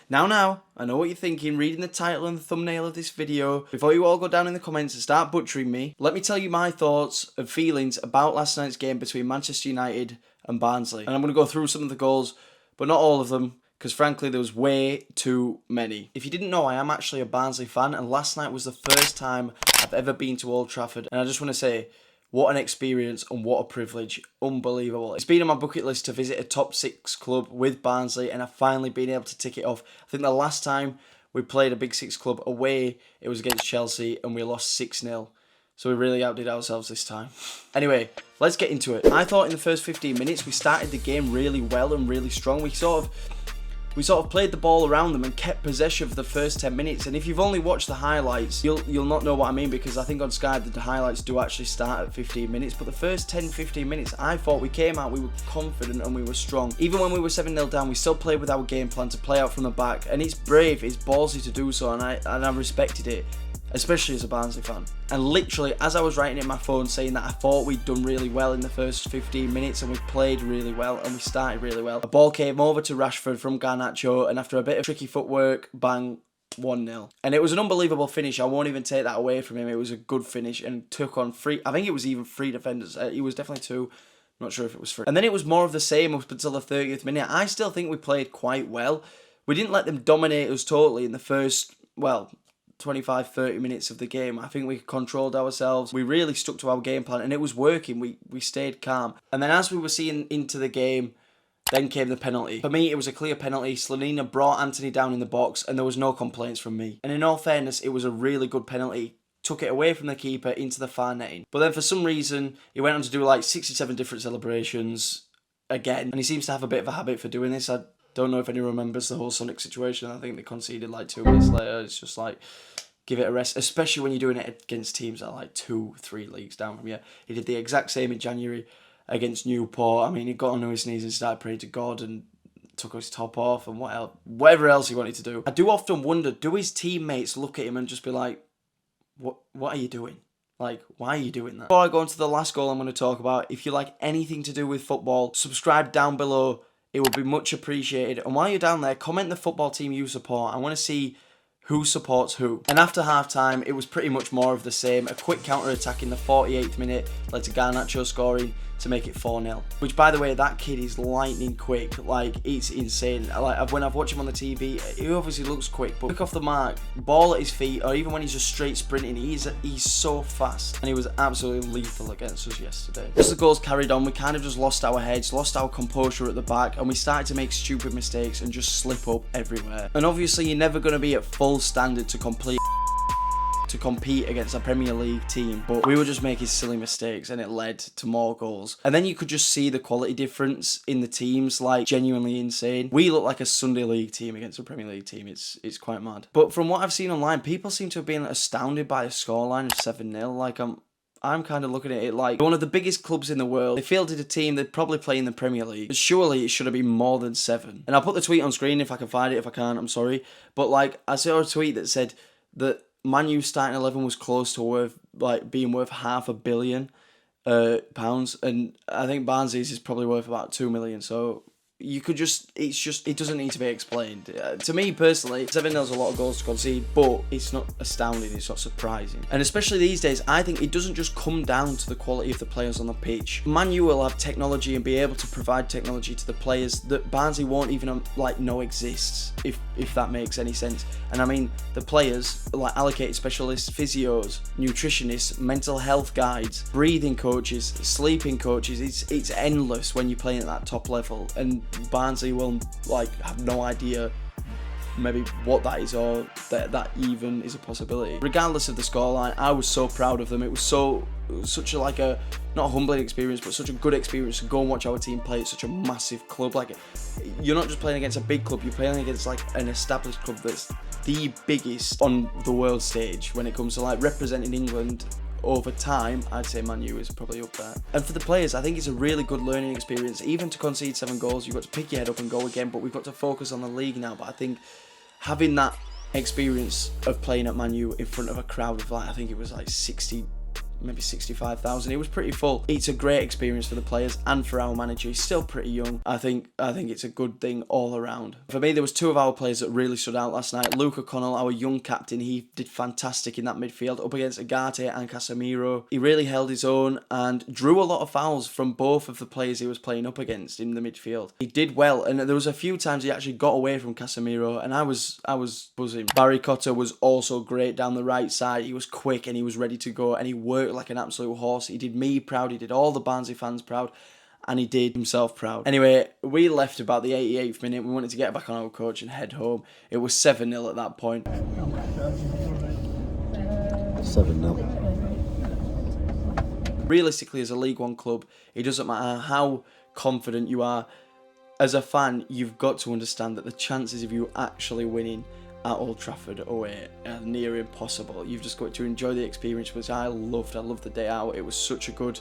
Now, I know what you're thinking, reading the title and the thumbnail of this video. Before you all go down in the comments and start butchering me, let me tell you my thoughts and feelings about last night's game between Manchester United and Barnsley. And I'm going to go through some of the goals, but not all of them, because frankly there was way too many. If you didn't know, I am actually a Barnsley fan, and last night was the first time I've ever been to Old Trafford. And I just want to say, what an experience and what a privilege. Unbelievable. It's been on my bucket list to visit a top 6 club with Barnsley, and I've finally been able to tick it off. I think the last time we played a Big 6 club away, it was against Chelsea, and we lost 6-0. So we really outdid ourselves this time. Anyway, let's get into it. I thought in the first 15 minutes we started the game really well and really strong. We sort of played the ball around them and kept possession for the first 10 minutes. And if you've only watched the highlights, you'll not know what I mean, because I think on Sky the highlights do actually start at 15 minutes. But the first 10-15 minutes, I thought we came out, we were confident and we were strong. Even when we were 7-0 down, we still played with our game plan to play out from the back. And it's brave, it's ballsy to do so, and I respected it, especially as a Barnsley fan. And literally, as I was writing in my phone saying that I thought we'd done really well in the first 15 minutes and we played really well and we started really well, a ball came over to Rashford from Garnacho, and after a bit of tricky footwork, bang, 1-0. And it was an unbelievable finish. I won't even take that away from him. It was a good finish and took on I think it was even 3 defenders. It was definitely 2. Not sure if it was 3. And then it was more of the same up until the 30th minute. I still think we played quite well. We didn't let them dominate us totally in the first, 25-30 minutes of the game. I think we controlled ourselves. We really stuck to our game plan and it was working. We stayed calm. And then as we were seeing into the game, then came the penalty. For me, it was a clear penalty. Slonina brought Anthony down in the box and there was no complaints from me. And in all fairness, it was a really good penalty. Took it away from the keeper into the far netting. But then for some reason, he went on to do like 67 different celebrations again. And he seems to have a bit of a habit for doing this. I don't know if anyone remembers the whole Sonic situation. I think they conceded like 2 minutes later. It's just like, give it a rest, especially when you're doing it against teams that are like 2-3 leagues down from you. He did the exact same in January against Newport. I mean, he got on his knees and started praying to God and took his top off and whatever else he wanted to do. I do often wonder, do his teammates look at him and just be like, what are you doing? Like, why are you doing that? Before I go into the last goal I'm going to talk about, if you like anything to do with football, subscribe down below. It would be much appreciated. And while you're down there, comment the football team you support. I want to see who supports who. And after half-time, it was pretty much more of the same. A quick counter-attack in the 48th minute led to Garnacho scoring to make it 4-0. Which, by the way, that kid is lightning quick. Like, it's insane. Like, when I've watched him on the TV, he obviously looks quick, but quick off the mark, ball at his feet, or even when he's just straight sprinting, he's so fast. And he was absolutely lethal against us yesterday. As the goals carried on, we kind of just lost our heads, lost our composure at the back, and we started to make stupid mistakes and just slip up everywhere. And obviously, you're never going to be at full standard to compete against a Premier League team, but we were just making silly mistakes and it led to more goals. And then you could just see the quality difference in the teams, like genuinely insane. We look like a Sunday League team against a Premier League team. It's quite mad. But from what I've seen online, people seem to have been astounded by a scoreline of 7-0. Like, I'm kind of looking at it like one of the biggest clubs in the world. They fielded a team that probably play in the Premier League. But surely it should have been more than 7. And I'll put the tweet on screen if I can find it. If I can't, I'm sorry. But like, I saw a tweet that said that Man U's starting 11 was close to being worth £500 million, and I think Barnsley's is probably worth about 2 million. So you could it doesn't need to be explained. To me personally, 7-0 is a lot of goals to concede, but it's not astounding, it's not surprising. And especially these days, I think it doesn't just come down to the quality of the players on the pitch. Man U will have technology and be able to provide technology to the players that Barnsley won't even know exists, if that makes any sense. And I mean, the players, like allocated specialists, physios, nutritionists, mental health guides, breathing coaches, sleeping coaches, it's endless when you're playing at that top level. And Barnsley will have no idea maybe what that is, or that even is a possibility. Regardless of the scoreline, I was so proud of them. It was such a not a humbling experience, but such a good experience to go and watch our team play at such a massive club. Like, you're not just playing against a big club, you're playing against like an established club that's the biggest on the world stage when it comes to like representing England. Over time, I'd say Man U is probably up there. And for the players, I think it's a really good learning experience. Even to concede 7 goals, you've got to pick your head up and go again, but we've got to focus on the league now. But I think having that experience of playing at Man U in front of a crowd of I think it was like 60 maybe 65,000. It was pretty full. It's a great experience for the players and for our manager. He's still pretty young. I think it's a good thing all around. For me, there was two of our players that really stood out last night. Luke O'Connell, our young captain, he did fantastic in that midfield up against Agate and Casemiro. He really held his own and drew a lot of fouls from both of the players he was playing up against in the midfield. He did well, and there was a few times he actually got away from Casemiro, and I was buzzing. Barry Cotter was also great down the right side. He was quick and he was ready to go, and he worked like an absolute horse. He did me proud. He did all the Barnsley fans proud. And he did himself proud. Anyway, we left about the 88th minute. We wanted to get back on our coach and head home. It was 7-0 at that point. 7-0. Realistically, as a League One club, it doesn't matter how confident you are. As a fan, you've got to understand that the chances of you actually winning at Old Trafford away are near impossible. You've just got to enjoy the experience, which I loved. I loved the day out. It was such a good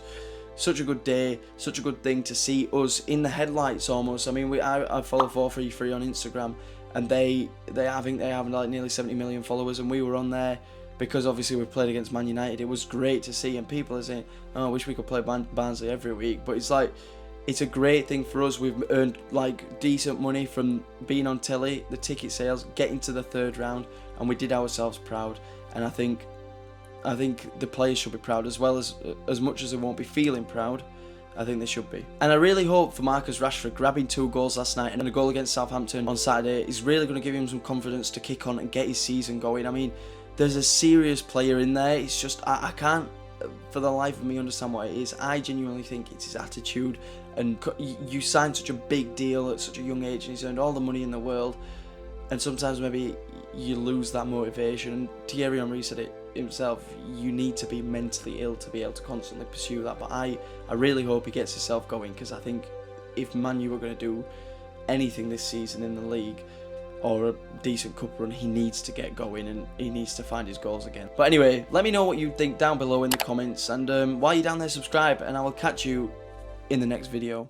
day, such a good thing to see us in the headlights almost. I mean, I follow 433 on Instagram, and I think they have like nearly 70 million followers, and we were on there because obviously we played against Man United. It was great to see, and people are saying, "Oh, I wish we could play Barnsley every week," but it's like, it's a great thing for us. We've earned like decent money from being on telly, the ticket sales, getting to the third round, and we did ourselves proud. And I think the players should be proud as well, as much as they won't be feeling proud. I think they should be. And I really hope for Marcus Rashford grabbing 2 goals last night and a goal against Southampton on Saturday is really going to give him some confidence to kick on and get his season going. I mean, there's a serious player in there. It's just, I can't for the life of me understand what it is. I genuinely think it's his attitude, and you signed such a big deal at such a young age and he's earned all the money in the world, and sometimes maybe you lose that motivation. And Thierry Henry said it himself, you need to be mentally ill to be able to constantly pursue that. But I really hope he gets himself going, because I think if Man U are going to do anything this season in the league or a decent cup run, he needs to get going and he needs to find his goals again. But anyway, let me know what you think down below in the comments, and while you're down there, subscribe, and I will catch you in the next video.